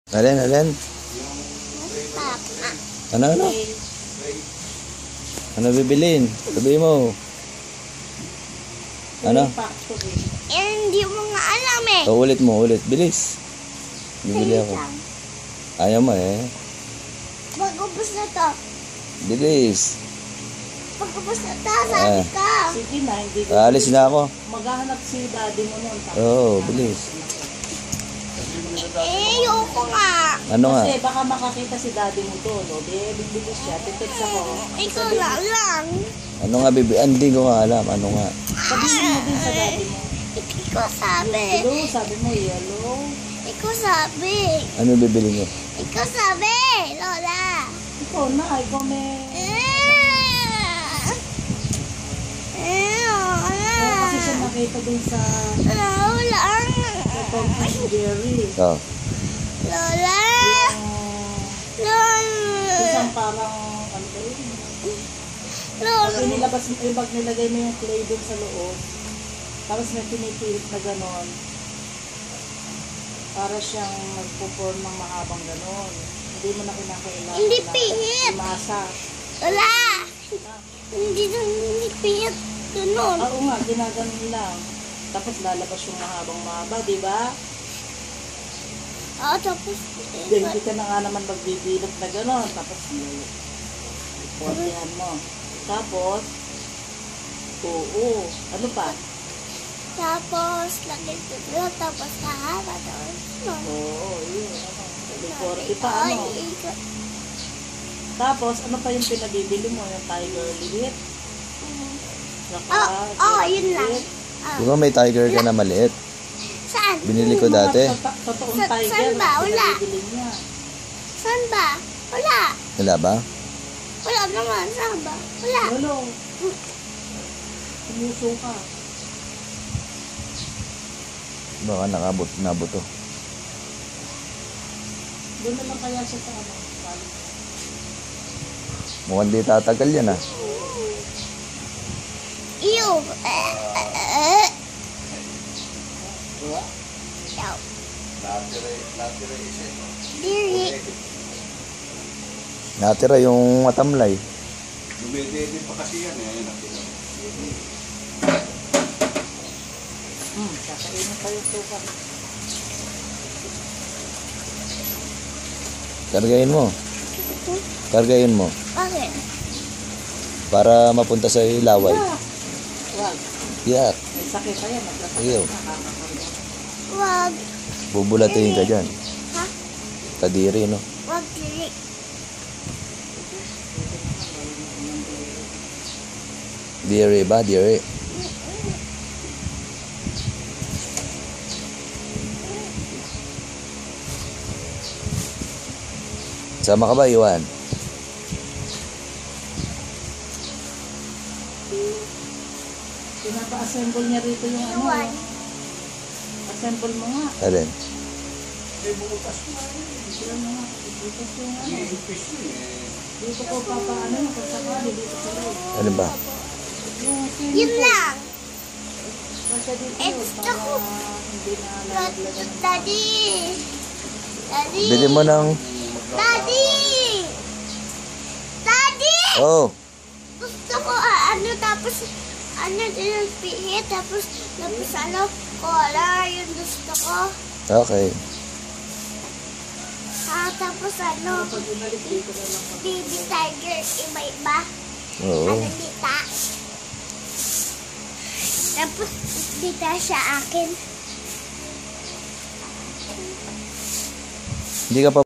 Alin? Ano? Ano bibilin? Sabihin mo. Ano? Hindi mo nga alam eh. So, ulit. Bilis. Bibili ako. Ayaw mo eh. Pag-ubos na to. Bilis. Pag-ubos na to, sabi ka. Sige na, hindi ko. Alis na ako. Maghahanap si daddy mo noon. Oo, bilis. Ayoko nga. Ano nga? Kasi baka makakita si daddy mo doon. O, bilis siya. Titext ako. Ikaw lang. Ano nga bibili? Hindi ko nga alam. Ano nga? Sabihin mo din sa daddy mo. Ikaw sabi. Hello, sabi mo, hello. Ikaw sabi. Ano bibili niyo? Ikaw sabi, Lola. Ikaw na, ikaw may... Kaya kasi siya nakita dun sa... Lola. Sa Tom and Jerry. Oh. Lola. Isang parang... Ano ba yun? Pag nilabas mo, pag nilagay mo yung clay dun sa loob, tapos may pinipilit na ganon, para siyang nagpo-form ng mahabang ganon. Hindi mo na kinakailangan. Hindi pihit. Masa. Lola. Hindi pihit. Ganun. Oo nga, ginaganon lang. Tapos lalabas yung mahabang mahaba, di ba? Tapos. Hindi ka na nga naman magbibilot na ganon. Tapos, portihan mo. Tapos, oo. Ano pa? Tapos, lagay ko tapos kahaba doon. Oo, yun. Porti pa, ano? Tapos, ano pa yung pinabibili mo? Yung tiger liliit? Yun lang. Di ba may tiger ka na maliit? Saan? Binili ko dati. Totoong tiger. Saan ba? Wala. Pinabibili niya. Saan ba? Wala. Wala ba? Wala naman. Saan ba? Wala. Wala. Tumuso ka. Baka nabot to. Doon na lang kaya siya sa ano. Mukhang di tatagal yan ah. Ew. Diri. Natira yung matamlay. Dumedede pa kasi yan eh. Kakainin pa yung suka. Kargayin mo. Bakit? Para mapunta sa ilaway. Wag. Yak. May sakit pa yan. Ayaw. Wag. Bubulatin ka dyan. Ha? Kadiri, no? Wag diri. Diri ba? Diri. Sama ka ba, Iwan? Pinapa-assemble niya rito yung ano. Iwan. Assemble mo nga. Alin? Dito ko papaano na kung sakali dito sa loob. Alin ba? Yun lang. Kasi dito It's para ako. hindi na lalaglagan ng Daddy. Daddy. Bili mo ng... Daddy. Daddy. Oh! Gusto ko tapos din yung pihit tapos color yung gusto ko. Okay. Tapos baby tiger iba-iba. Oo. Dita. Tapos dita siya akin. Hindi ka pa